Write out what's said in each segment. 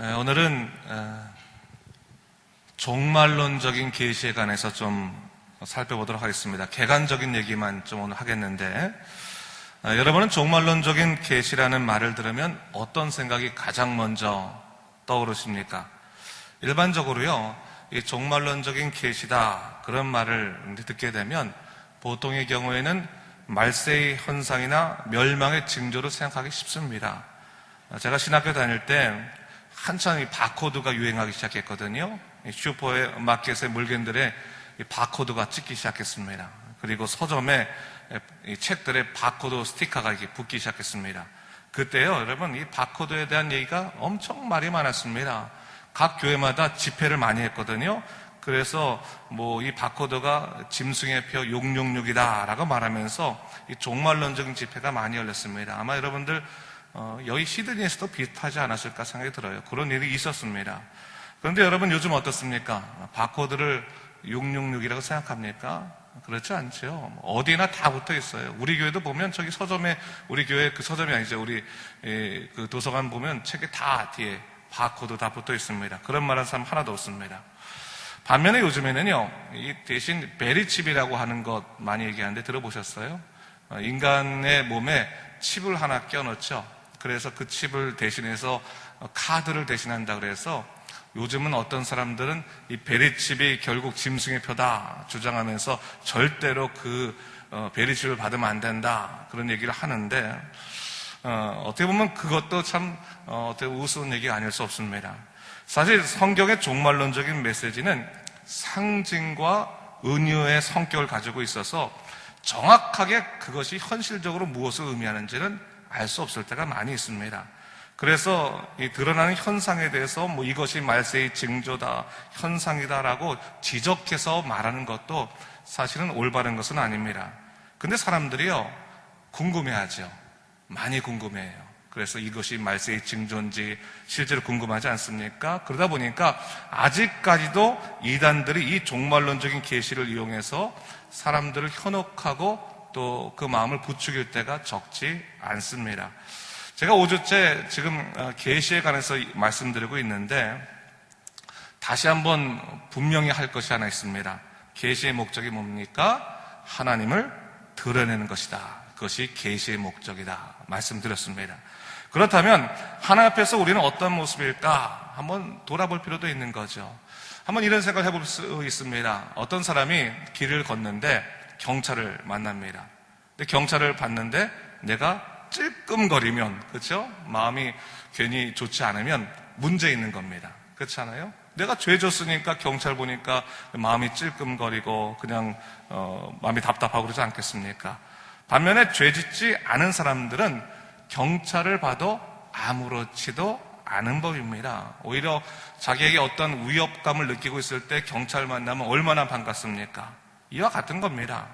오늘은 종말론적인 계시에 관해서 좀 살펴보도록 하겠습니다. 객관적인 얘기만 좀 오늘 하겠는데, 여러분은 종말론적인 계시라는 말을 들으면 어떤 생각이 가장 먼저 떠오르십니까? 일반적으로요, 이 종말론적인 계시다 그런 말을 듣게 되면 보통의 경우에는 말세의 현상이나 멸망의 징조로 생각하기 쉽습니다. 제가 신학교 다닐 때 한참 이 바코드가 유행하기 시작했거든요. 슈퍼에 마켓의 물건들의 이 바코드가 찍기 시작했습니다. 그리고 서점에 이 책들의 바코드 스티커가 이렇게 붙기 시작했습니다. 그때요, 여러분, 이 바코드에 대한 얘기가 엄청 말이 많았습니다. 각 교회마다 집회를 많이 했거든요. 그래서 뭐 이 바코드가 짐승의 표 666이다 라고 말하면서 이 종말론적인 집회가 많이 열렸습니다. 아마 여러분들 여기 시드니에서도 비슷하지 않았을까 생각이 들어요. 그런 일이 있었습니다. 그런데 여러분 요즘 어떻습니까? 바코드를 666이라고 생각합니까? 그렇지 않죠. 어디나 다 붙어 있어요. 우리 교회도 보면 저기 서점에, 우리 교회 그 서점이 아니죠. 우리 그 도서관 보면 책에 다 뒤에 바코드 다 붙어 있습니다. 그런 말하는 사람 하나도 없습니다. 반면에 요즘에는요, 이 대신 베리칩이라고 하는 것 많이 얘기하는데 들어보셨어요? 인간의 몸에 칩을 하나 껴넣죠. 그래서 그 칩을 대신해서 카드를 대신한다 그래서 요즘은 어떤 사람들은 이 베리칩이 결국 짐승의 표다 주장하면서 절대로 그 베리칩을 받으면 안 된다 그런 얘기를 하는데, 어떻게 보면 그것도 참 어떻게 우스운 얘기가 아닐 수 없습니다. 사실 성경의 종말론적인 메시지는 상징과 은유의 성격을 가지고 있어서 정확하게 그것이 현실적으로 무엇을 의미하는지는 알 수 없을 때가 많이 있습니다. 그래서 이 드러나는 현상에 대해서 뭐 이것이 말세의 징조다, 현상이다라고 지적해서 말하는 것도 사실은 올바른 것은 아닙니다. 근데 사람들이요, 궁금해하죠. 많이 궁금해해요. 그래서 이것이 말세의 징조인지 실제로 궁금하지 않습니까? 그러다 보니까 아직까지도 이단들이 이 종말론적인 계시를 이용해서 사람들을 현혹하고 또 그 마음을 부추길 때가 적지 않습니다. 제가 5주째 지금 계시에 관해서 말씀드리고 있는데 다시 한번 분명히 할 것이 하나 있습니다. 계시의 목적이 뭡니까? 하나님을 드러내는 것이다. 그것이 계시의 목적이다 말씀드렸습니다. 그렇다면 하나님 앞에서 우리는 어떤 모습일까? 한번 돌아볼 필요도 있는 거죠. 한번 이런 생각을 해볼 수 있습니다. 어떤 사람이 길을 걷는데 경찰을 만납니다. 근데 경찰을 봤는데 내가 찔끔거리면, 그렇죠? 마음이 괜히 좋지 않으면 문제 있는 겁니다. 그렇지 않아요? 내가 죄 졌으니까 경찰 보니까 마음이 찔끔거리고 그냥 마음이 답답하고 그러지 않겠습니까? 반면에 죄 짓지 않은 사람들은 경찰을 봐도 아무렇지도 않은 법입니다. 오히려 자기에게 어떤 위협감을 느끼고 있을 때 경찰 만나면 얼마나 반갑습니까? 이와 같은 겁니다.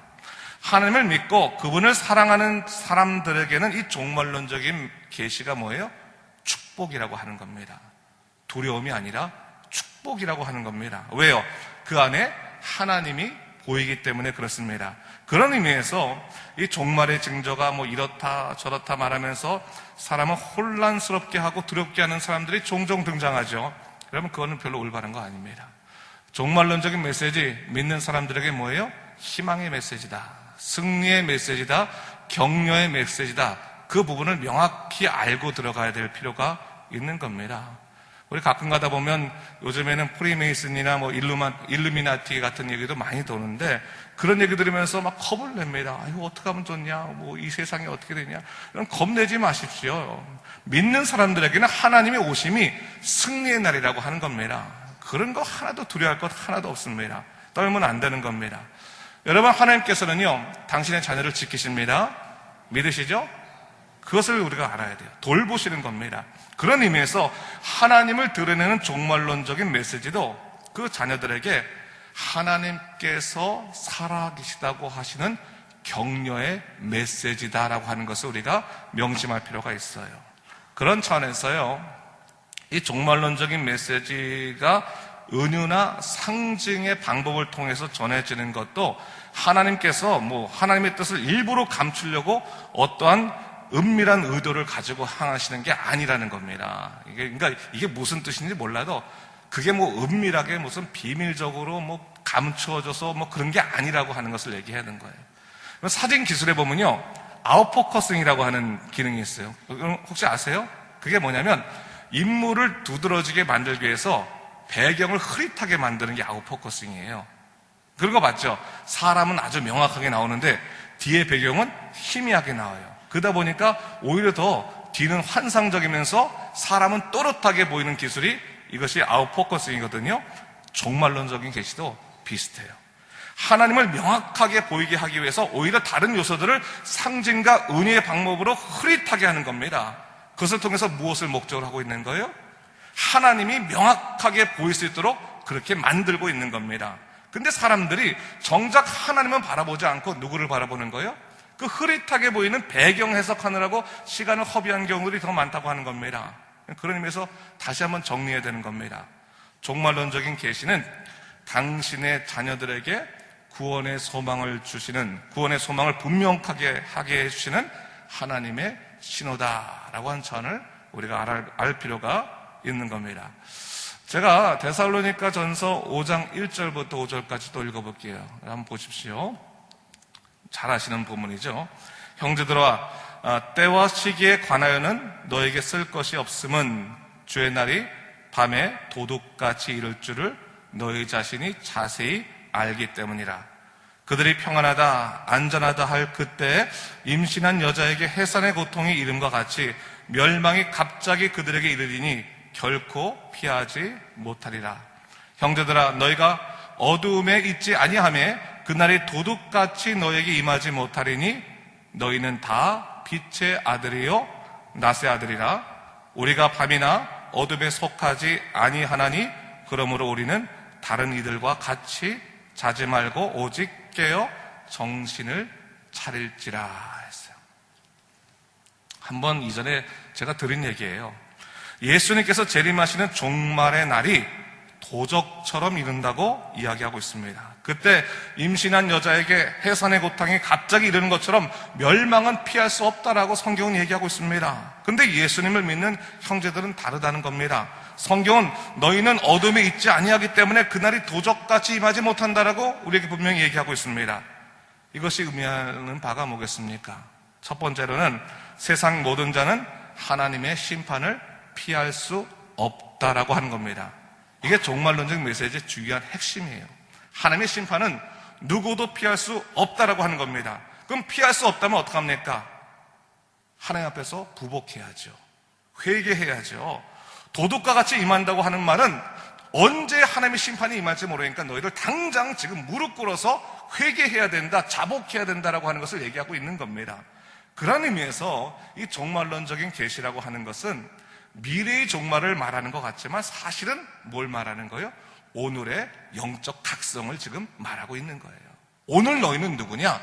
하나님을 믿고 그분을 사랑하는 사람들에게는 이 종말론적인 계시가 뭐예요? 축복이라고 하는 겁니다. 두려움이 아니라 축복이라고 하는 겁니다. 왜요? 그 안에 하나님이 보이기 때문에 그렇습니다. 그런 의미에서 이 종말의 징조가 뭐 이렇다 저렇다 말하면서 사람을 혼란스럽게 하고 두렵게 하는 사람들이 종종 등장하죠. 여러분, 그거는 별로 올바른 거 아닙니다. 종말론적인 메시지, 믿는 사람들에게 뭐예요? 희망의 메시지다, 승리의 메시지다, 격려의 메시지다. 그 부분을 명확히 알고 들어가야 될 필요가 있는 겁니다. 우리 가끔 가다 보면 요즘에는 프리메이슨이나 뭐 일루미나티 같은 얘기도 많이 도는데 그런 얘기 들으면서 막 겁을 냅니다. 아이고, 어떻게 하면 좋냐? 뭐 이 세상이 어떻게 되냐? 이런 겁내지 마십시오. 믿는 사람들에게는 하나님의 오심이 승리의 날이라고 하는 겁니다. 그런 거 하나도 두려워할 것 하나도 없습니다. 떨면 안 되는 겁니다. 여러분, 하나님께서는요, 당신의 자녀를 지키십니다. 믿으시죠? 그것을 우리가 알아야 돼요. 돌보시는 겁니다. 그런 의미에서 하나님을 드러내는 종말론적인 메시지도 그 자녀들에게 하나님께서 살아계시다고 하시는 격려의 메시지다라고 하는 것을 우리가 명심할 필요가 있어요. 그런 차원에서요, 이 종말론적인 메시지가 은유나 상징의 방법을 통해서 전해지는 것도 하나님께서 뭐 하나님의 뜻을 일부러 감추려고 어떠한 은밀한 의도를 가지고 항하시는 게 아니라는 겁니다. 그러니까 이게 무슨 뜻인지 몰라도 그게 뭐 은밀하게 무슨 비밀적으로 뭐 감추어져서 뭐 그런 게 아니라고 하는 것을 얘기하는 거예요. 사진 기술에 보면요, 아웃포커싱이라고 하는 기능이 있어요. 혹시 아세요? 그게 뭐냐면 인물을 두드러지게 만들기 위해서 배경을 흐릿하게 만드는 게 아웃포커싱이에요. 그런 거 맞죠? 사람은 아주 명확하게 나오는데 뒤에 배경은 희미하게 나와요. 그러다 보니까 오히려 더 뒤는 환상적이면서 사람은 또렷하게 보이는 기술이 이것이 아웃포커싱이거든요. 종말론적인 계시도 비슷해요. 하나님을 명확하게 보이게 하기 위해서 오히려 다른 요소들을 상징과 은혜의 방법으로 흐릿하게 하는 겁니다. 그것을 통해서 무엇을 목적으로 하고 있는 거예요? 하나님이 명확하게 보일 수 있도록 그렇게 만들고 있는 겁니다. 근데 사람들이 정작 하나님은 바라보지 않고 누구를 바라보는 거예요? 그 흐릿하게 보이는 배경 해석하느라고 시간을 허비한 경우들이 더 많다고 하는 겁니다. 그런 의미에서 다시 한번 정리해야 되는 겁니다. 종말론적인 계시는 당신의 자녀들에게 구원의 소망을 주시는, 구원의 소망을 분명하게 하게 해주시는 하나님의 신호다라고 하는 점을 우리가 알 필요가 있는 겁니다. 제가 데살로니가 전서 5장 1절부터 5절까지 또 읽어볼게요. 한번 보십시오. 잘 아시는 부분이죠. 형제들아, 때와 시기에 관하여는 너에게 쓸 것이 없음은 주의 날이 밤에 도둑같이 이를 줄을 너희 자신이 자세히 알기 때문이라. 그들이 평안하다 안전하다 할 그때에 임신한 여자에게 해산의 고통이 이름과 같이 멸망이 갑자기 그들에게 이르리니 결코 피하지 못하리라. 형제들아, 너희가 어두움에 있지 아니하매 그날이 도둑같이 너에게 임하지 못하리니 너희는 다 빛의 아들이요 낮의 아들이라. 우리가 밤이나 어둠에 속하지 아니하나니 그러므로 우리는 다른 이들과 같이 자지 말고 오직 깨어 정신을 차릴지라 했어요. 한번 이전에 제가 들은 얘기예요. 예수님께서 재림하시는 종말의 날이 도적처럼 이른다고 이야기하고 있습니다. 그때 임신한 여자에게 해산의 고통이 갑자기 이르는 것처럼 멸망은 피할 수 없다라고 성경은 얘기하고 있습니다. 근데 예수님을 믿는 형제들은 다르다는 겁니다. 성경은 너희는 어둠에 있지 아니하기 때문에 그날이 도적같이 임하지 못한다라고 우리에게 분명히 얘기하고 있습니다. 이것이 의미하는 바가 뭐겠습니까? 첫 번째로는 세상 모든 자는 하나님의 심판을 피할 수 없다라고 하는 겁니다. 이게 종말론적 메시지의 중요한 핵심이에요. 하나님의 심판은 누구도 피할 수 없다라고 하는 겁니다. 그럼 피할 수 없다면 어떡합니까? 하나님 앞에서 부복해야죠. 회개해야죠. 도둑과 같이 임한다고 하는 말은 언제 하나님의 심판이 임할지 모르니까 너희를 당장 지금 무릎 꿇어서 회개해야 된다, 자복해야 된다라고 하는 것을 얘기하고 있는 겁니다. 그런 의미에서 이 종말론적인 계시라고 하는 것은 미래의 종말을 말하는 것 같지만 사실은 뭘 말하는 거예요? 오늘의 영적 각성을 지금 말하고 있는 거예요. 오늘 너희는 누구냐?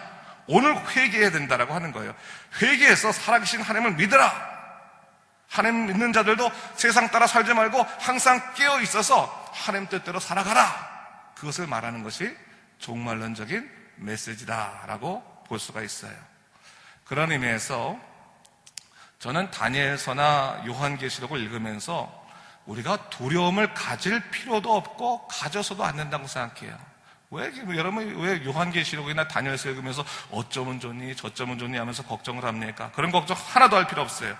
오늘 회개해야 된다라고 하는 거예요. 회개해서 살아계신 하나님을 믿으라. 하나님 믿는 자들도 세상 따라 살지 말고 항상 깨어 있어서 하나님 뜻대로 살아가라. 그것을 말하는 것이 종말론적인 메시지다라고 볼 수가 있어요. 그런 의미에서 저는 다니엘서나 요한계시록을 읽으면서 우리가 두려움을 가질 필요도 없고 가져서도 안 된다고 생각해요. 여러분 왜 요한계시록이나 다니엘서 읽으면서 어쩌면 좋니 저쩌면 좋니 하면서 걱정을 합니까? 그런 걱정 하나도 할 필요 없어요.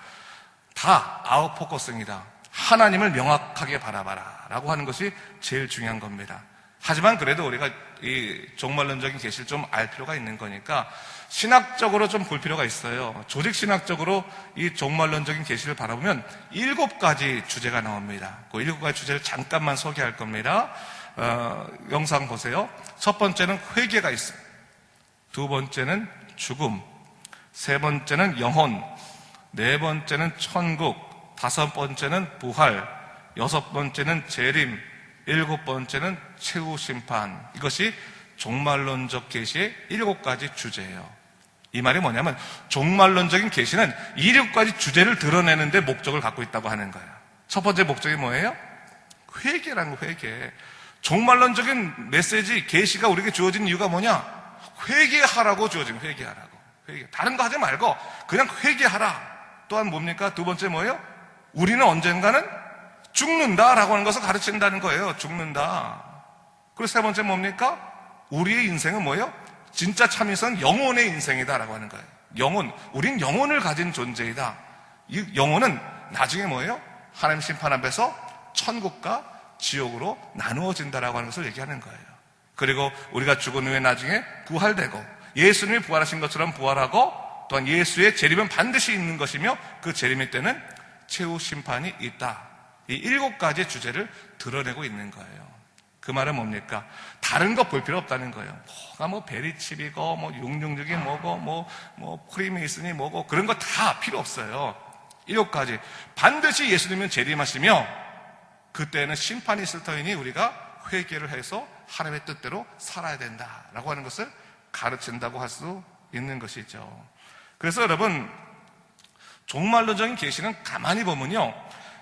다 아웃포커스입니다. 하나님을 명확하게 바라봐라 라고 하는 것이 제일 중요한 겁니다. 하지만 그래도 우리가 이 종말론적인 계시를 좀 알 필요가 있는 거니까 신학적으로 좀 볼 필요가 있어요. 조직신학적으로 이 종말론적인 계시를 바라보면 7가지 주제가 나옵니다. 그 7가지 주제를 잠깐만 소개할 겁니다. 영상 보세요. 첫 번째는 회개가 있어요. 두 번째는 죽음, 세 번째는 영혼, 네 번째는 천국, 다섯 번째는 부활, 여섯 번째는 재림, 일곱 번째는 최후 심판. 이것이 종말론적 계시의 7가지 주제예요. 이 말이 뭐냐면 종말론적인 계시는 이 7가지 주제를 드러내는데 목적을 갖고 있다고 하는 거예요. 첫 번째 목적이 뭐예요? 회개라는 거, 회개. 종말론적인 메시지, 계시가 우리에게 주어진 이유가 뭐냐? 회개하라고 주어진 거예요. 회개하라고. 회개. 다른 거 하지 말고 그냥 회개하라. 또한 뭡니까? 두 번째 뭐예요? 우리는 언젠가는 죽는다라고 하는 것을 가르친다는 거예요. 죽는다. 그리고 세 번째 뭡니까? 우리의 인생은 뭐예요? 진짜 참 인생은 영혼의 인생이다라고 하는 거예요. 영혼. 우린 영혼을 가진 존재이다. 이 영혼은 나중에 뭐예요? 하나님 심판 앞에서 천국과 지옥으로 나누어진다라고 하는 것을 얘기하는 거예요. 그리고 우리가 죽은 후에 나중에 부활되고 예수님이 부활하신 것처럼 부활하고 또한 예수의 재림은 반드시 있는 것이며 그 재림의 때는 최후 심판이 있다. 이 7가지의 주제를 드러내고 있는 거예요. 그 말은 뭡니까? 다른 거 볼 필요 없다는 거예요. 뭐가 뭐 베리칩이고 뭐 666이 뭐고 뭐 프리메이슨이 뭐고 그런 거 다 필요 없어요. 7가지. 반드시 예수님은 재림하시며 그때는 심판이 있을 터이니 우리가 회개를 해서 하나님의 뜻대로 살아야 된다라고 하는 것을 가르친다고 할 수 있는 것이죠. 그래서 여러분, 종말론적인 계시는 가만히 보면요,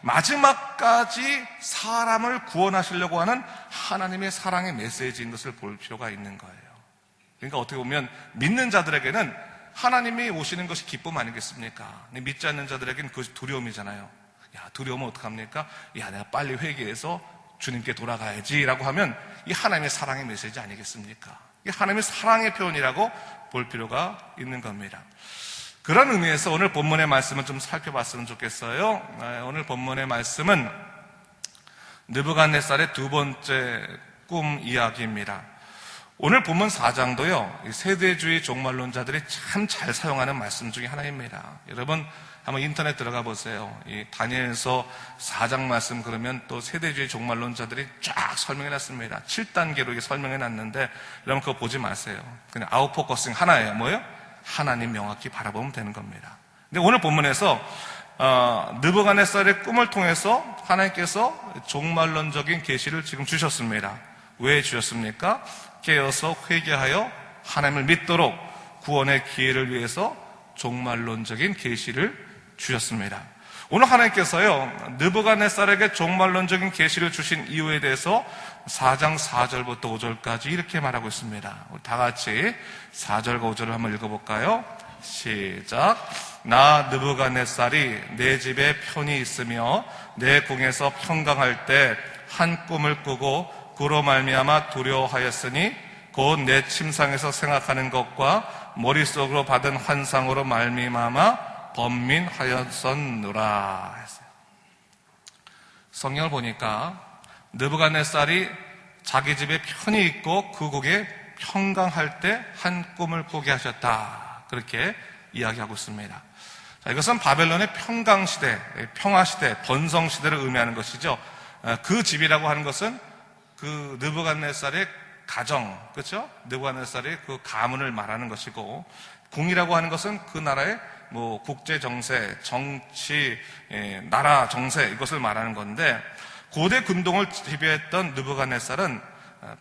마지막까지 사람을 구원하시려고 하는 하나님의 사랑의 메시지인 것을 볼 필요가 있는 거예요. 그러니까 어떻게 보면 믿는 자들에게는 하나님이 오시는 것이 기쁨 아니겠습니까? 근데 믿지 않는 자들에게는 그것이 두려움이잖아요. 야, 두려우면 어떡합니까? 야, 내가 빨리 회개해서 주님께 돌아가야지 라고 하면 이 하나님의 사랑의 메시지 아니겠습니까? 이 하나님의 사랑의 표현이라고 볼 필요가 있는 겁니다. 그런 의미에서 오늘 본문의 말씀을 좀 살펴봤으면 좋겠어요. 오늘 본문의 말씀은 느부갓네살의 두 번째 꿈 이야기입니다. 오늘 본문 4장도요, 세대주의 종말론자들이 참 잘 사용하는 말씀 중에 하나입니다. 여러분 한번 인터넷 들어가 보세요. 이 다니엘서 4장 말씀 그러면 또 세대주의 종말론자들이 쫙 설명해 놨습니다. 7단계로 이게 설명해 놨는데 여러분 그거 보지 마세요. 그냥 아웃포커싱 하나예요. 뭐예요? 하나님 명확히 바라보면 되는 겁니다. 근데 오늘 본문에서 느부갓네살의 꿈을 통해서 하나님께서 종말론적인 계시를 지금 주셨습니다. 왜 주셨습니까? 깨어서 회개하여 하나님을 믿도록 구원의 기회를 위해서 종말론적인 계시를 주셨습니다. 오늘 하나님께서요, 느부갓네살에게 종말론적인 계시를 주신 이유에 대해서 4장 4절부터 5절까지 이렇게 말하고 있습니다. 우리 다 같이 4절과 5절을 한번 읽어볼까요? 시작. 나 느부갓네살이 내 집에 편히 있으며 내 궁에서 평강할 때 한 꿈을 꾸고 그로 말미암아 두려워하였으니 곧 내 침상에서 생각하는 것과 머릿속으로 받은 환상으로 말미암아 번민하였었노라 했어요. 성경을 보니까 느부갓네살이 자기 집에 편히 있고 그 곡에 평강할 때 한 꿈을 꾸게 하셨다. 그렇게 이야기하고 있습니다. 자, 이것은 바벨론의 평강시대, 평화시대, 번성시대를 의미하는 것이죠. 그 집이라고 하는 것은 그 느부갓네살의 가정, 그렇죠? 느부갓네살의 그 가문을 말하는 것이고, 궁이라고 하는 것은 그 나라의 뭐 국제 정세, 정치, 나라 정세 이것을 말하는 건데, 고대 근동을 지배했던 느부갓네살은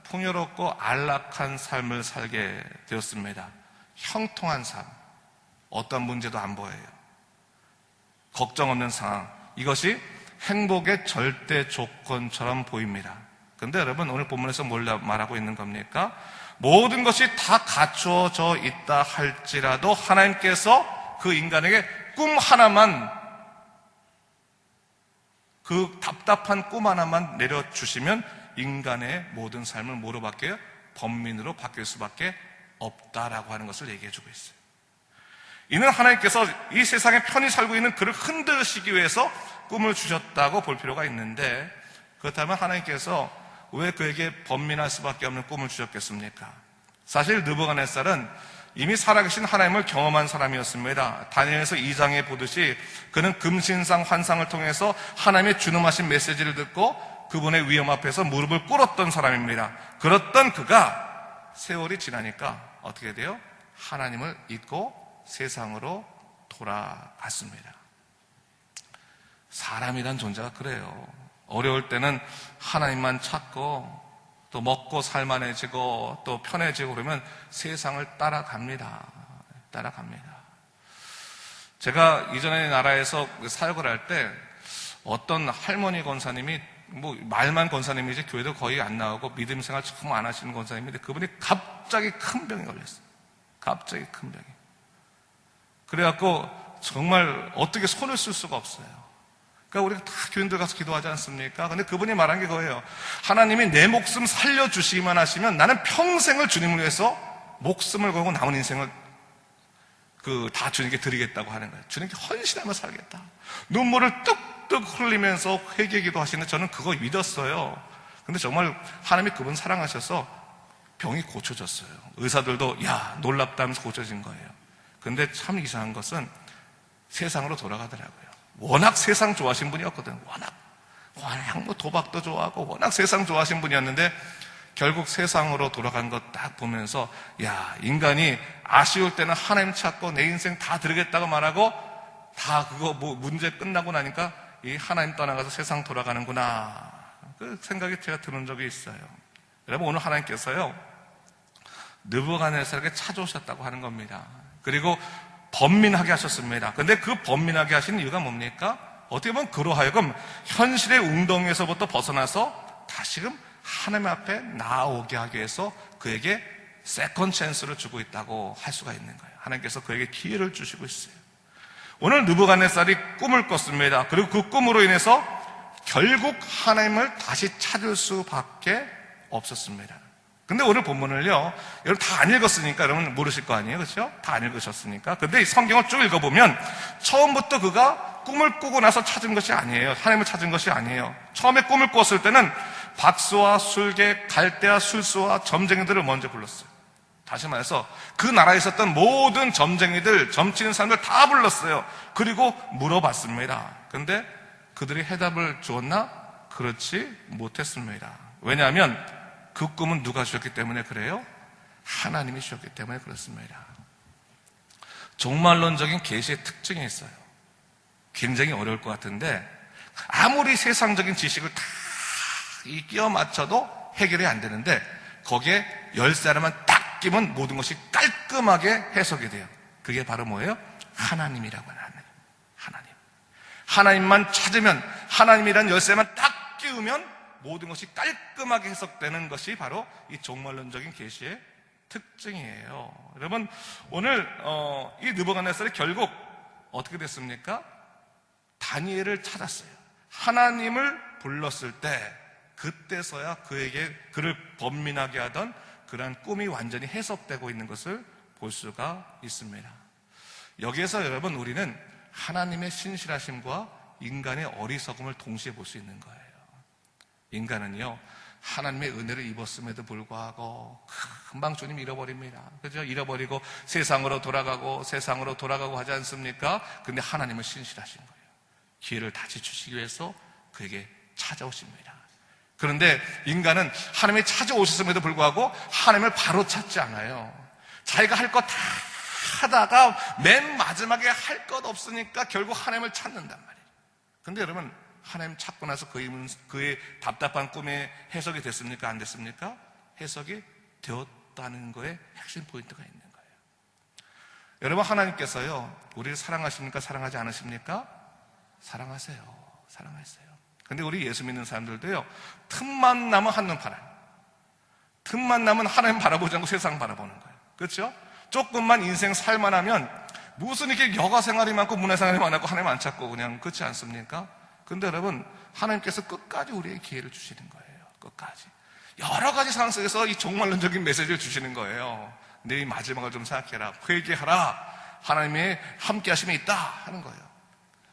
풍요롭고 안락한 삶을 살게 되었습니다. 형통한 삶, 어떤 문제도 안 보여요. 걱정 없는 상황, 이것이 행복의 절대 조건처럼 보입니다. 그런데 여러분 오늘 본문에서 뭘 말하고 있는 겁니까? 모든 것이 다 갖추어져 있다 할지라도 하나님께서 그 인간에게 꿈 하나만, 그 답답한 꿈 하나만 내려주시면 인간의 모든 삶을 뭐로 바뀌어요? 번민으로 바뀔 수밖에 없다라고 하는 것을 얘기해주고 있어요. 이는 하나님께서 이 세상에 편히 살고 있는 그를 흔드시기 위해서 꿈을 주셨다고 볼 필요가 있는데, 그렇다면 하나님께서 왜 그에게 번민할 수밖에 없는 꿈을 주셨겠습니까? 사실 느부갓네살은 이미 살아계신 하나님을 경험한 사람이었습니다. 다니엘서 2장에 보듯이 그는 금신상 환상을 통해서 하나님의 준엄하신 메시지를 듣고 그분의 위험 앞에서 무릎을 꿇었던 사람입니다. 그렇던 그가 세월이 지나니까 어떻게 돼요? 하나님을 잊고 세상으로 돌아갔습니다. 사람이란 존재가 그래요. 어려울 때는 하나님만 찾고 또 먹고 살만해지고 또 편해지고 그러면 세상을 따라갑니다. 제가 이전에 나라에서 사역을 할 때 어떤 할머니 권사님이 뭐 말만 권사님이지 교회도 거의 안 나오고 믿음 생활 처음 안 하시는 권사님인데 그분이 갑자기 큰 병이 걸렸어요. 갑자기 큰 병이. 그래갖고 정말 어떻게 손을 쓸 수가 없어요. 그러니까 우리가 다 교인들 가서 기도하지 않습니까? 근데 그분이 말한 게 그거예요. 하나님이 내 목숨 살려주시기만 하시면 나는 평생을 주님을 위해서 목숨을 걸고 남은 인생을 다 주님께 드리겠다고 하는 거예요. 주님께 헌신하며 살겠다. 눈물을 뚝뚝 흘리면서 회개기도 하시는데 저는 그거 믿었어요. 근데 정말 하나님이 그분 사랑하셔서 병이 고쳐졌어요. 의사들도 야 놀랍다 하면서 고쳐진 거예요. 근데 참 이상한 것은 세상으로 돌아가더라고요. 워낙 세상 좋아하신 분이었거든요. 워낙 뭐 도박도 좋아하고 워낙 세상 좋아하신 분이었는데 결국 세상으로 돌아간 것 딱 보면서 야 인간이 아쉬울 때는 하나님 찾고 내 인생 다 드리겠다고 말하고 다 그거 뭐 문제 끝나고 나니까 이 하나님 떠나가서 세상 돌아가는구나 그 생각이 제가 드는 적이 있어요. 여러분 오늘 하나님께서요 느부갓네살에게 찾아오셨다고 하는 겁니다. 그리고 번민하게 하셨습니다. 근데 그 번민하게 하신 이유가 뭡니까? 어떻게 보면 그로 하여금 현실의 웅덩이에서부터 벗어나서 다시금 하나님 앞에 나아오게 하기 위해서 그에게 세컨 찬스를 주고 있다고 할 수가 있는 거예요. 하나님께서 그에게 기회를 주시고 있어요. 오늘 느부갓네살이 꿈을 꿨습니다. 그리고 그 꿈으로 인해서 결국 하나님을 다시 찾을 수밖에 없었습니다. 근데 오늘 본문을요, 여러분 다 안 읽었으니까 여러분 모르실 거 아니에요, 그렇죠? 다 안 읽으셨으니까. 근데 이 성경을 쭉 읽어보면 처음부터 그가 꿈을 꾸고 나서 찾은 것이 아니에요. 하나님을 찾은 것이 아니에요. 처음에 꿈을 꿨을 때는 박수와 술개, 갈대와 술수와 점쟁이들을 먼저 불렀어요. 다시 말해서 그 나라에 있었던 모든 점쟁이들, 점치는 사람들 다 불렀어요. 그리고 물어봤습니다. 근데 그들이 해답을 주었나? 그렇지 못했습니다. 왜냐하면 그 꿈은 누가 주셨기 때문에 그래요? 하나님이 주셨기 때문에 그렇습니다. 종말론적인 계시의 특징이 있어요. 굉장히 어려울 것 같은데 아무리 세상적인 지식을 다 끼워 맞춰도 해결이 안 되는데 거기에 열쇠하나만 딱 끼면 모든 것이 깔끔하게 해석이 돼요. 그게 바로 뭐예요? 하나님이라고 하는 하나님. 하나님만 찾으면 하나님이라는 열쇠만 딱 끼우면 모든 것이 깔끔하게 해석되는 것이 바로 이 종말론적인 계시의 특징이에요. 여러분 오늘 이 느부갓네살이 결국 어떻게 됐습니까? 다니엘을 찾았어요. 하나님을 불렀을 때 그때서야 그를 번민하게 하던 그러한 꿈이 완전히 해석되고 있는 것을 볼 수가 있습니다. 여기에서 여러분 우리는 하나님의 신실하심과 인간의 어리석음을 동시에 볼 수 있는 거예요. 인간은요 하나님의 은혜를 입었음에도 불구하고 금방 주님 잃어버립니다. 그죠? 잃어버리고 세상으로 돌아가고 하지 않습니까? 근데 하나님은 신실하신 거예요. 기회를 다시 주시기 위해서 그에게 찾아오십니다. 그런데 인간은 하나님이 찾아오셨음에도 불구하고 하나님을 바로 찾지 않아요. 자기가 할 것 다 하다가 맨 마지막에 할 것 없으니까 결국 하나님을 찾는단 말이에요. 근데 여러분 하나님 찾고 나서 그의 답답한 꿈에 해석이 됐습니까? 안 됐습니까? 해석이 되었다는 거에 핵심 포인트가 있는 거예요. 여러분 하나님께서요 우리를 사랑하십니까? 사랑하지 않으십니까? 사랑하세요. 근데 우리 예수 믿는 사람들도요 틈만 나면 한눈 팔아요. 틈만 나면 하나님 바라보지 않고 세상 바라보는 거예요. 그렇죠? 조금만 인생 살만하면 무슨 이렇게 여가 생활이 많고 문화 생활이 많고 하나님 안 찾고 그냥 그렇지 않습니까? 근데 여러분 하나님께서 끝까지 우리에게 기회를 주시는 거예요. 끝까지 여러 가지 상황 속에서 이 종말론적인 메시지를 주시는 거예요. 내 마지막을 좀 생각해라, 회개하라, 하나님의 함께 하심이 있다 하는 거예요.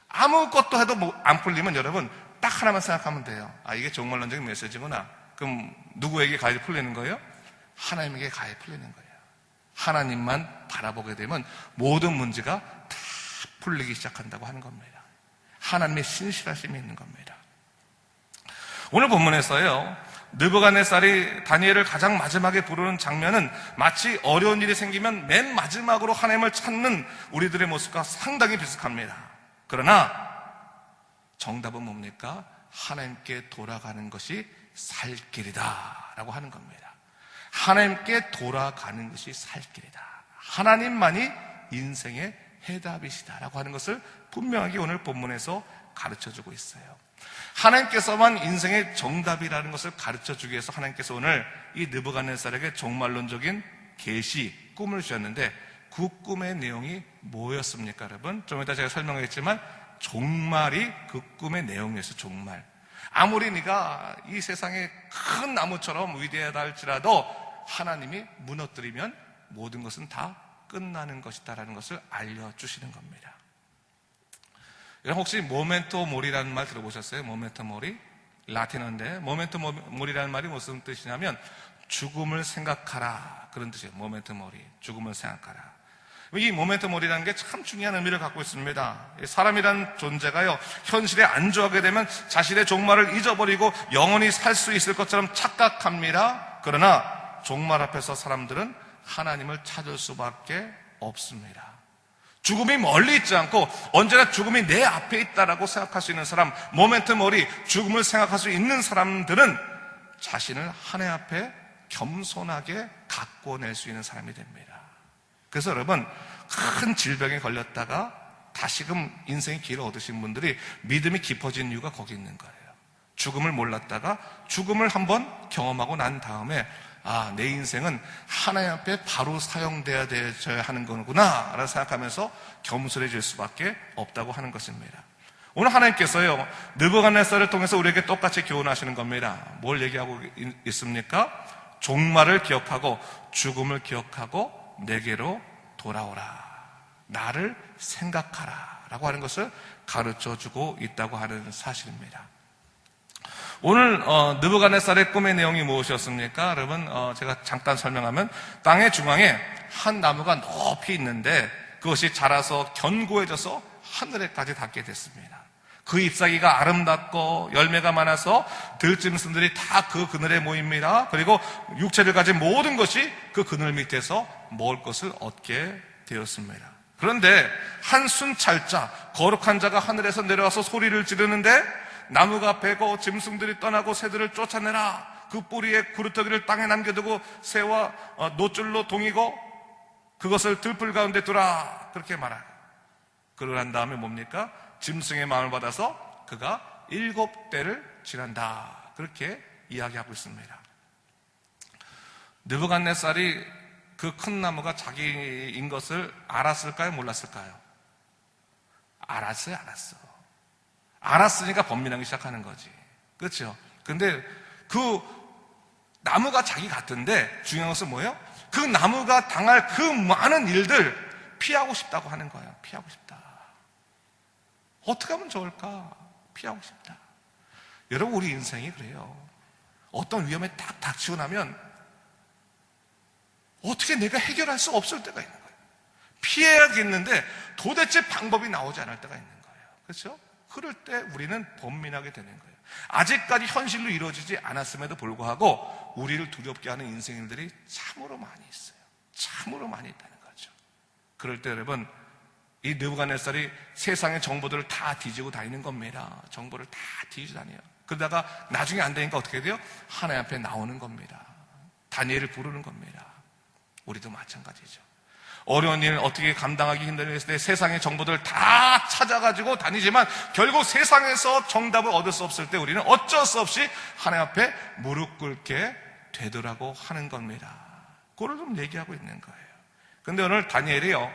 아무것도 해도 안 풀리면 여러분 딱 하나만 생각하면 돼요. 아 이게 종말론적인 메시지구나. 그럼 누구에게 가야 풀리는 거예요? 하나님에게 가야 풀리는 거예요. 하나님만 바라보게 되면 모든 문제가 다 풀리기 시작한다고 하는 겁니다. 하나님의 신실하심이 있는 겁니다. 오늘 본문에서요 느부갓네살이 다니엘을 가장 마지막에 부르는 장면은 마치 어려운 일이 생기면 맨 마지막으로 하나님을 찾는 우리들의 모습과 상당히 비슷합니다. 그러나 정답은 뭡니까? 하나님께 돌아가는 것이 살 길이다 라고 하는 겁니다. 하나님께 돌아가는 것이 살 길이다. 하나님만이 인생의 해답이시다 라고 하는 것을 분명하게 오늘 본문에서 가르쳐주고 있어요. 하나님께서만 인생의 정답이라는 것을 가르쳐주기 위해서 하나님께서 오늘 이 느부갓네살에게 종말론적인 계시, 꿈을 주셨는데 그 꿈의 내용이 뭐였습니까, 여러분? 좀 이따 제가 설명하겠지만 종말이 그 꿈의 내용이었어요. 종말. 아무리 네가 이 세상에 큰 나무처럼 위대하다 할지라도 하나님이 무너뜨리면 모든 것은 다 끝나는 것이다라는 것을 알려주시는 겁니다. 여러분 혹시 모멘토 모리라는 말 들어보셨어요? 모멘토 모리? 라틴어인데 모멘토 모리라는 말이 무슨 뜻이냐면 죽음을 생각하라, 그런 뜻이에요. 모멘토 모리, 죽음을 생각하라. 이 모멘토 모리라는 게 참 중요한 의미를 갖고 있습니다. 사람이라는 존재가요, 현실에 안주하게 되면 자신의 종말을 잊어버리고 영원히 살 수 있을 것처럼 착각합니다. 그러나 종말 앞에서 사람들은 하나님을 찾을 수밖에 없습니다. 죽음이 멀리 있지 않고 언제나 죽음이 내 앞에 있다라고 생각할 수 있는 사람, 모멘토 모리, 죽음을 생각할 수 있는 사람들은 자신을 하나님 앞에 겸손하게 갖고 낼 수 있는 사람이 됩니다. 그래서 여러분, 큰 질병에 걸렸다가 다시금 인생의 기회를 얻으신 분들이 믿음이 깊어진 이유가 거기 있는 거예요. 죽음을 몰랐다가 죽음을 한번 경험하고 난 다음에 아, 내 인생은 하나님 앞에 바로 사용돼야 하는 거구나 라고 생각하면서 겸손해질 수밖에 없다고 하는 것입니다. 오늘 하나님께서요, 느부갓네살을 통해서 우리에게 똑같이 교훈하시는 겁니다. 뭘 얘기하고 있습니까? 종말을 기억하고 죽음을 기억하고 내게로 돌아오라, 나를 생각하라 라고 하는 것을 가르쳐주고 있다고 하는 사실입니다. 오늘 느부갓네살의 꿈의 내용이 무엇이었습니까? 여러분, 제가 잠깐 설명하면 땅의 중앙에 한 나무가 높이 있는데 그것이 자라서 견고해져서 하늘에까지 닿게 됐습니다. 그 잎사귀가 아름답고 열매가 많아서 들짐승들이 다 그 그늘에 모입니다. 그리고 육체를 가진 모든 것이 그 그늘 밑에서 먹을 것을 얻게 되었습니다. 그런데 한 순찰자, 거룩한 자가 하늘에서 내려와서 소리를 지르는데 나무가 베고 짐승들이 떠나고 새들을 쫓아내라. 그 뿌리에 구루터기를 땅에 남겨두고 새와 노줄로 동이고 그것을 들풀 가운데 두라. 그렇게 말하고, 그러고 난 다음에 뭡니까? 짐승의 마음을 받아서 그가 7대를 지난다. 그렇게 이야기하고 있습니다. 느부갓네살이 그 큰 나무가 자기인 것을 알았을까요? 몰랐을까요? 알았어요, 알았어. 알았으니까 번민하기 시작하는 거지. 그렇죠? 근데 그 나무가 자기 같은데 중요한 것은 뭐예요? 그 나무가 당할 그 많은 일들 피하고 싶다고 하는 거예요. 피하고 싶다. 어떻게 하면 좋을까? 피하고 싶다. 여러분, 우리 인생이 그래요. 어떤 위험에 딱 닥치고 나면 어떻게 내가 해결할 수 없을 때가 있는 거예요. 피해야겠는데 도대체 방법이 나오지 않을 때가 있는 거예요. 그렇죠? 그럴 때 우리는 번민하게 되는 거예요. 아직까지 현실로 이루어지지 않았음에도 불구하고 우리를 두렵게 하는 인생들이 참으로 많이 있어요. 참으로 많이 있다는 거죠. 그럴 때 여러분, 이 느부갓네살이 세상의 정보들을 다 뒤지고 다니는 겁니다. 정보를 다 뒤지고 다녀요. 그러다가 나중에 안 되니까 어떻게 돼요? 하나님 앞에 나오는 겁니다. 다니엘을 부르는 겁니다. 우리도 마찬가지죠. 어려운 일을 어떻게 감당하기 힘들었을 때 세상의 정보들을 다 찾아가지고 다니지만 결국 세상에서 정답을 얻을 수 없을 때 우리는 어쩔 수 없이 하나님 앞에 무릎 꿇게 되더라고 하는 겁니다. 그걸 좀 얘기하고 있는 거예요. 근데 오늘 다니엘이요,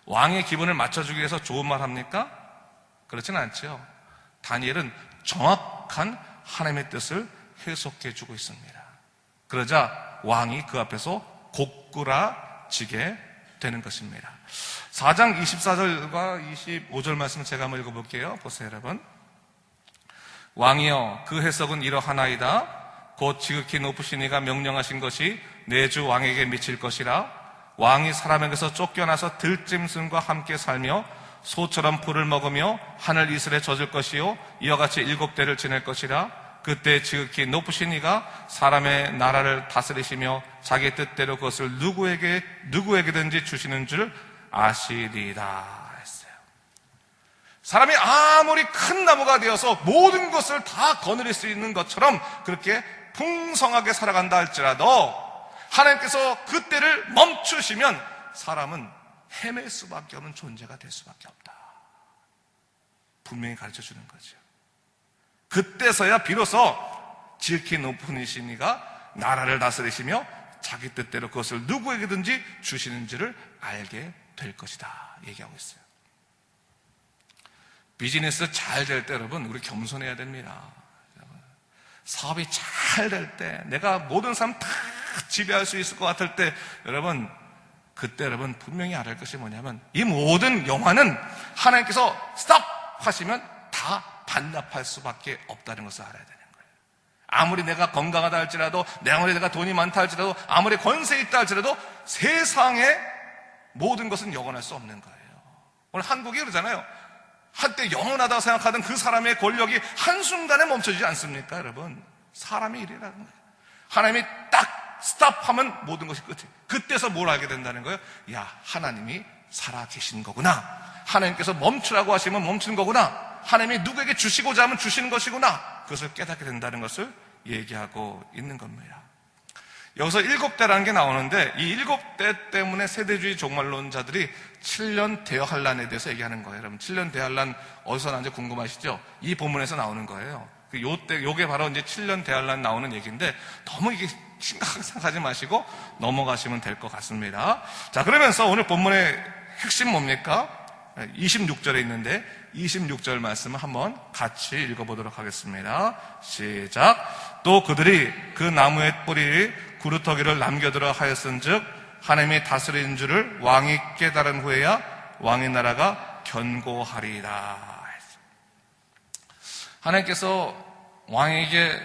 왕의 기분을 맞춰주기 위해서 좋은 말 합니까? 그렇지는 않죠. 다니엘은 정확한 하나님의 뜻을 해석해주고 있습니다. 그러자 왕이 그 앞에서 고꾸라지게 되는 것입니다. 4장 24절과 25절 말씀 제가 한번 읽어볼게요. 보세요, 여러분. 왕이여, 그 해석은 이러하나이다. 곧 지극히 높으신 이가 명령하신 것이 내 주 왕에게 미칠 것이라. 왕이 사람에게서 쫓겨나서 들짐승과 함께 살며 소처럼 풀을 먹으며 하늘 이슬에 젖을 것이요 이와 같이 7대를 지낼 것이라. 그때 지극히 높으신 이가 사람의 나라를 다스리시며 자기 뜻대로 그것을 누구에게든지 주시는 줄 아시리다 했어요. 사람이 아무리 큰 나무가 되어서 모든 것을 다 거느릴 수 있는 것처럼 그렇게 풍성하게 살아간다 할지라도 하나님께서 그때를 멈추시면 사람은 헤맬 수밖에 없는 존재가 될 수밖에 없다. 분명히 가르쳐주는 거죠. 그때서야 비로소 지극히 높은 이신 이가 나라를 다스리시며 자기 뜻대로 그것을 누구에게든지 주시는지를 알게 될 것이다 얘기하고 있어요. 비즈니스 잘 될 때 여러분 우리 겸손해야 됩니다. 사업이 잘 될 때 내가 모든 사람 다 지배할 수 있을 것 같을 때 여러분 그때 여러분 분명히 알아야 할 것이 뭐냐면 이 모든 영화는 하나님께서 스톱 하시면 다 반납할 수밖에 없다는 것을 알아야 되는 거예요. 아무리 내가 건강하다 할지라도 아무리 내가 돈이 많다 할지라도 아무리 권세 있다 할지라도 세상의 모든 것은 영원할 수 없는 거예요. 오늘 한국이 그러잖아요. 한때 영원하다고 생각하던 그 사람의 권력이 한순간에 멈춰지지 않습니까 여러분? 사람의 일이라는 거예요. 하나님이 딱 스탑하면 모든 것이 끝이에요. 그때서 뭘 알게 된다는 거예요? 야, 하나님이 살아계신 거구나. 하나님께서 멈추라고 하시면 멈추는 거구나. 하나님이 누구에게 주시고자 하면 주시는 것이구나. 그것을 깨닫게 된다는 것을 얘기하고 있는 겁니다. 여기서 7대라는 게 나오는데 이 7대 때문에 세대주의 종말론자들이 7년 대환란에 대해서 얘기하는 거예요. 여러분 7년 대환란 어디서 나온지 궁금하시죠? 이 본문에서 나오는 거예요. 요게 바로 이제 7년 대환란 나오는 얘기인데 너무 이게 심각하게 생각하지 마시고 넘어가시면 될 것 같습니다. 자, 그러면서 오늘 본문의 핵심 뭡니까? 26절에 있는데 26절 말씀을 한번 같이 읽어보도록 하겠습니다. 시작. 또 그들이 그 나무의 뿌리 구루터기를 남겨두라 하였은즉 하나님이 다스리는 줄을 왕이 깨달은 후에야 왕의 나라가 견고하리라. 하나님께서 왕에게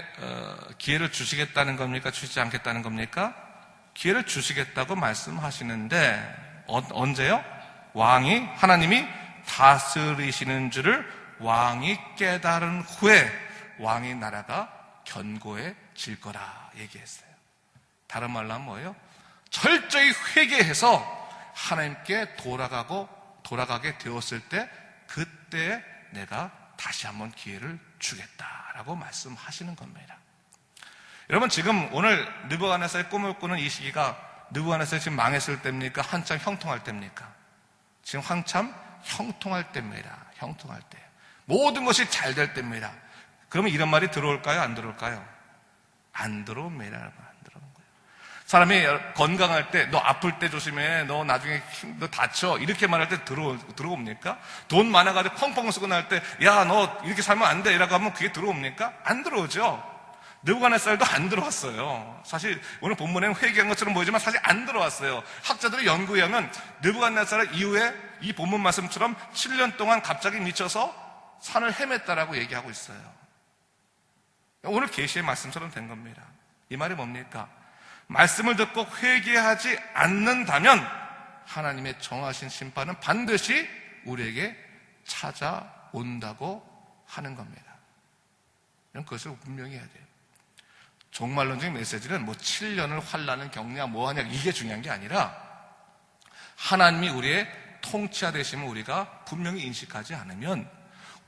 기회를 주시겠다는 겁니까? 주시지 않겠다는 겁니까? 기회를 주시겠다고 말씀하시는데 언제요? 하나님이 다스리시는 줄을 왕이 깨달은 후에 왕의 나라가 견고해질 거라 얘기했어요. 다른 말로 하면 뭐예요? 철저히 회개해서 하나님께 돌아가게 되었을 때 그때 내가 다시 한번 기회를 주겠다라고 말씀하시는 겁니다. 여러분 지금 오늘 느부갓네살의 꿈을 꾸는 이 시기가 느부갓네살이 지금 망했을 때입니까? 한참 형통할 때입니까? 지금 한참 형통할 때입니다. 형통할 때. 모든 것이 잘 될 때입니다. 그러면 이런 말이 들어올까요? 안 들어올까요? 안 들어옵니다. 안 들어오는 거예요. 사람이 건강할 때, 너 아플 때 조심해. 너 나중에 너 다쳐. 이렇게 말할 때 들어옵니까? 돈 많아가지고 펑펑 쓰고 날 때, 야, 너 이렇게 살면 안 돼. 이라고 하면 그게 들어옵니까? 안 들어오죠. 느부갓네살도 안 들어왔어요. 사실 오늘 본문에는 회개한 것처럼 보이지만 사실 안 들어왔어요. 학자들의 연구에 의하면 느부갓네살 이후에 이 본문 말씀처럼 7년 동안 갑자기 미쳐서 산을 헤맸다라고 얘기하고 있어요. 오늘 계시의 말씀처럼 된 겁니다. 이 말이 뭡니까? 말씀을 듣고 회개하지 않는다면 하나님의 정하신 심판은 반드시 우리에게 찾아온다고 하는 겁니다. 그것을 분명히 해야 돼요. 종말론적인 메시지는 7년을 환난을 겪냐 뭐하냐 이게 중요한 게 아니라 하나님이 우리의 통치하 되심을 우리가 분명히 인식하지 않으면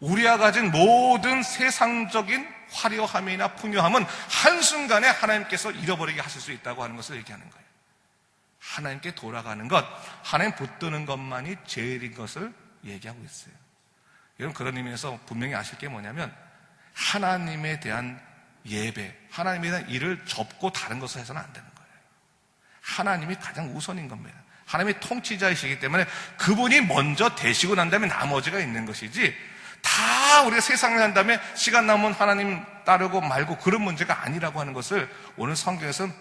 우리가 가진 모든 세상적인 화려함이나 풍요함은 한순간에 하나님께서 잃어버리게 하실 수 있다고 하는 것을 얘기하는 거예요. 하나님께 돌아가는 것, 하나님 붙드는 것만이 제일인 것을 얘기하고 있어요. 여러분 그런 의미에서 분명히 아실 게 뭐냐면 하나님에 대한 예배, 하나님에 대한 일을 접고 다른 것을 해서는 안 되는 거예요. 하나님이 가장 우선인 겁니다. 하나님이 통치자이시기 때문에 그분이 먼저 되시고 난 다음에 나머지가 있는 것이지 다 우리가 세상을 한 다음에 시간 남으면 하나님 따르고 말고 그런 문제가 아니라고 하는 것을 오늘 성경에서는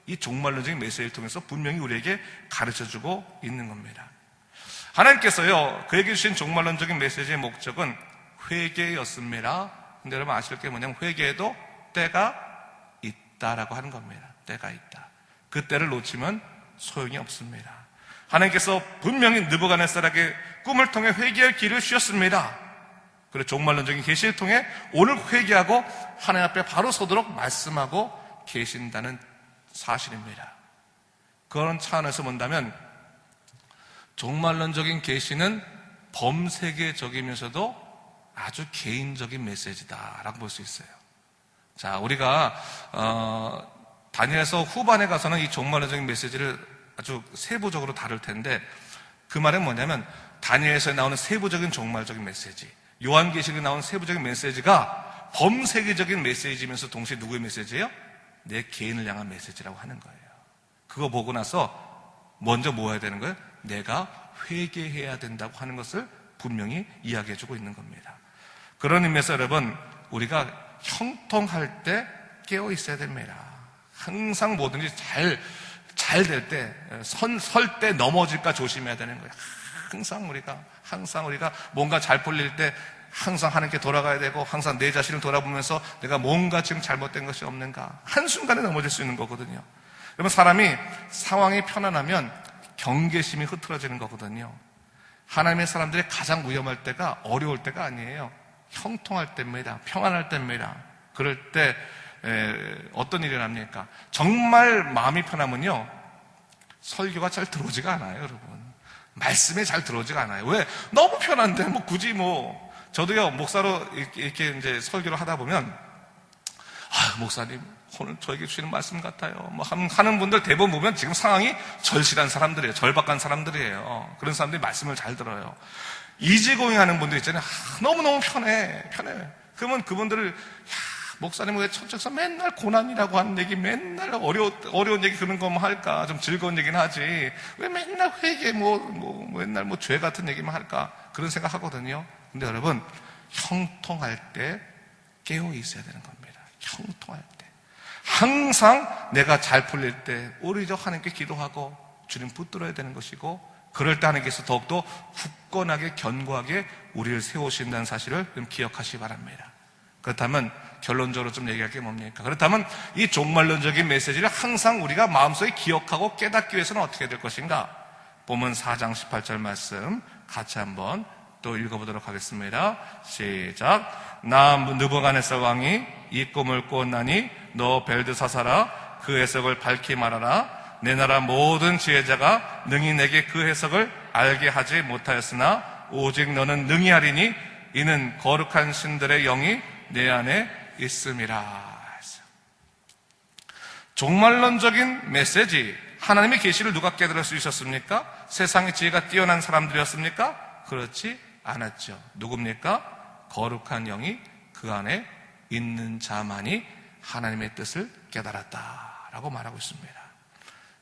이 종말론적인 메시지를 통해서 분명히 우리에게 가르쳐주고 있는 겁니다. 하나님께서요 그에게 주신 종말론적인 메시지의 목적은 회개였습니다. 근데 여러분 아실 게 뭐냐면 회개에도 때가 있다라고 하는 겁니다. 때가 있다. 그 때를 놓치면 소용이 없습니다. 하나님께서 분명히 느부갓네살에게 꿈을 통해 회개할 길을 주셨습니다. 그리고 종말론적인 계시를 통해 오늘 회개하고 하나님 앞에 바로 서도록 말씀하고 계신다는 사실입니다. 그런 차원에서 본다면 종말론적인 계시는 범세계적이면서도 아주 개인적인 메시지다라고 볼 수 있어요. 자, 우리가 다니엘서 후반에 가서는 이 종말론적인 메시지를 아주 세부적으로 다룰 텐데 그 말은 뭐냐면 다니엘서에 나오는 세부적인 종말적인 메시지, 요한계시록에 나오는 세부적인 메시지가 범세계적인 메시지면서 동시에 누구의 메시지예요? 내 개인을 향한 메시지라고 하는 거예요. 그거 보고 나서 먼저 뭐 해야 되는 거예요? 내가 회개해야 된다고 하는 것을 분명히 이야기해주고 있는 겁니다. 그런 의미에서 여러분, 우리가 형통할 때 깨어 있어야 됩니다. 항상 뭐든지 잘 될 때, 설 때 넘어질까 조심해야 되는 거예요. 항상 우리가 뭔가 잘 풀릴 때 항상 하나님께 돌아가야 되고, 항상 내 자신을 돌아보면서 내가 뭔가 지금 잘못된 것이 없는가, 한순간에 넘어질 수 있는 거거든요. 여러분, 사람이 상황이 편안하면 경계심이 흐트러지는 거거든요. 하나님의 사람들이 가장 위험할 때가 어려울 때가 아니에요. 형통할 때입니다. 평안할 때입니다. 그럴 때 어떤 일이 납니까? 정말 마음이 편하면요, 설교가 잘 들어오지가 않아요, 여러분. 말씀이 잘 들어오지가 않아요. 왜? 너무 편한데 굳이 저도요, 목사로 이렇게 이제 설교를 하다 보면, 목사님 오늘 저에게 주시는 말씀 같아요, 하는 분들 대부분 보면 지금 상황이 절실한 사람들이에요. 절박한 사람들이에요. 그런 사람들이 말씀을 잘 들어요. 이지고잉 하는 분들 있잖아요. 너무너무 편해. 그러면 그분들을, 목사님 왜 천천에서 맨날 고난이라고 하는 얘기, 맨날 어려운 얘기 그런 거만 할까? 좀 즐거운 얘기는 하지. 왜 맨날 회개, 맨날 죄 같은 얘기만 할까? 그런 생각 하거든요. 근데 여러분, 형통할 때 깨어 있어야 되는 겁니다. 형통할 때. 항상 내가 잘 풀릴 때 오히려 하나님께 기도하고 주님 붙들어야 되는 것이고, 그럴 때 하나님께서 더욱더 굳건하게 견고하게 우리를 세우신다는 사실을 좀 기억하시기 바랍니다. 그렇다면 결론적으로 좀 얘기할 게 뭡니까? 그렇다면 이 종말론적인 메시지를 항상 우리가 마음속에 기억하고 깨닫기 위해서는 어떻게 될 것인가? 본문 4장 18절 말씀 같이 한번 또 읽어보도록 하겠습니다. 시작. 나 느부갓네살 왕이 이 꿈을 꾸었나니 너 벨드사사라, 그 해석을 밝히 말하라. 내 나라 모든 지혜자가 능히 내게 그 해석을 알게 하지 못하였으나 오직 너는 능히 하리니 이는 거룩한 신들의 영이 내 안에 있음이라. 종말론적인 메시지, 하나님의 계시를 누가 깨달을 수 있었습니까? 세상의 지혜가 뛰어난 사람들이었습니까? 그렇지 않았죠. 누굽니까? 거룩한 영이 그 안에 있는 자만이 하나님의 뜻을 깨달았다라고 말하고 있습니다.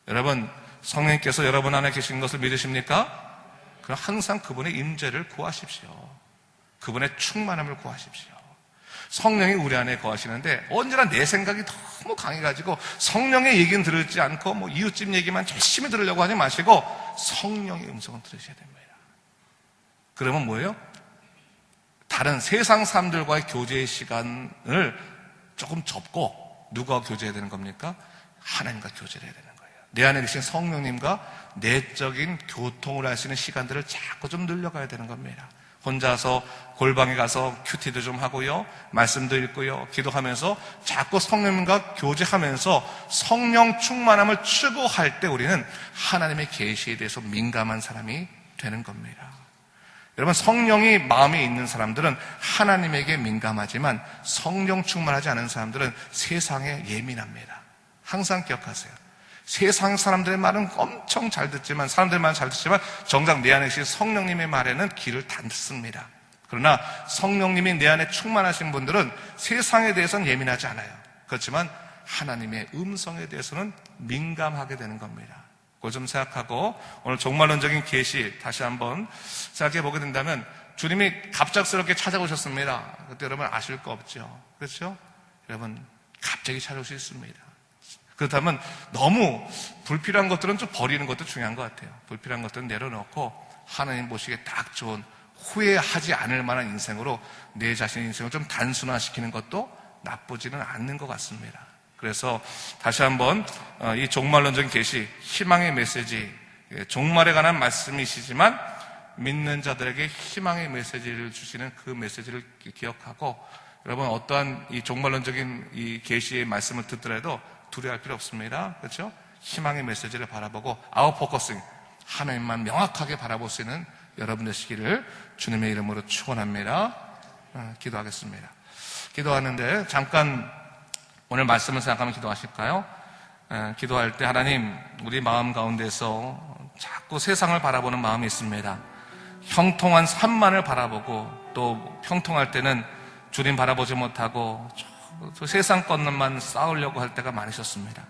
여러분, 성령께서 여러분 안에 계신 것을 믿으십니까? 그럼 항상 그분의 임재를 구하십시오. 그분의 충만함을 구하십시오. 성령이 우리 안에 거하시는데 언제나 내 생각이 너무 강해가지고 성령의 얘기는 들지 않고 이웃집 얘기만 열심히 들으려고 하지 마시고 성령의 음성을 들으셔야 됩니다. 그러면 뭐예요? 다른 세상 사람들과의 교제의 시간을 조금 접고 누가 교제해야 되는 겁니까? 하나님과 교제를 해야 되는 거예요. 내 안에 계신 성령님과 내적인 교통을 할 수 있는 시간들을 자꾸 좀 늘려가야 되는 겁니다. 혼자서 골방에 가서 큐티도 좀 하고요, 말씀도 읽고요, 기도하면서 자꾸 성령님과 교제하면서 성령 충만함을 추구할 때 우리는 하나님의 계시에 대해서 민감한 사람이 되는 겁니다. 여러분, 성령이 마음에 있는 사람들은 하나님에게 민감하지만 성령 충만하지 않은 사람들은 세상에 예민합니다. 항상 기억하세요. 세상 사람들의 말은 엄청 잘 듣지만, 사람들의 말은 잘 듣지만 정작 내 안에 계신 성령님의 말에는 귀를 닫습니다. 그러나 성령님이 내 안에 충만하신 분들은 세상에 대해서는 예민하지 않아요. 그렇지만 하나님의 음성에 대해서는 민감하게 되는 겁니다. 그걸 좀 생각하고 오늘 종말론적인 계시 다시 한번 생각해 보게 된다면, 주님이 갑작스럽게 찾아오셨습니다. 그때 여러분 아실 거 없죠? 그렇죠? 여러분, 갑자기 찾아올 수 있습니다. 그렇다면 너무 불필요한 것들은 좀 버리는 것도 중요한 것 같아요. 불필요한 것들은 내려놓고 하나님 보시기에 딱 좋은, 후회하지 않을 만한 인생으로 내 자신의 인생을 좀 단순화시키는 것도 나쁘지는 않는 것 같습니다. 그래서 다시 한번 이 종말론적인 계시, 희망의 메시지, 종말에 관한 말씀이시지만 믿는 자들에게 희망의 메시지를 주시는 그 메시지를 기억하고, 여러분 어떠한 이 종말론적인 이 계시의 말씀을 듣더라도 두려워할 필요 없습니다. 그렇죠? 희망의 메시지를 바라보고 아웃 포커싱, 하나님만 명확하게 바라볼 수 있는 여러분 되시기를 주님의 이름으로 축원합니다. 기도하겠습니다. 기도하는데 잠깐 오늘 말씀을 생각하면 기도하실까요? 기도할 때 하나님, 우리 마음 가운데서 자꾸 세상을 바라보는 마음이 있습니다. 형통한 삶만을 바라보고 또 형통할 때는 주님 바라보지 못하고 저 세상 것만 쌓으려고 할 때가 많으셨습니다.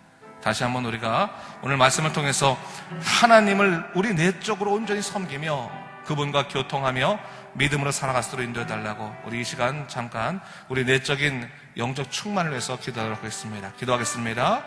다시 한번 우리가 오늘 말씀을 통해서 하나님을 우리 내적으로 온전히 섬기며 그분과 교통하며 믿음으로 살아갈 수 있도록 인도해달라고 우리 이 시간 잠깐 우리 내적인 영적 충만을 위해서 기도하도록 하겠습니다. 기도하겠습니다.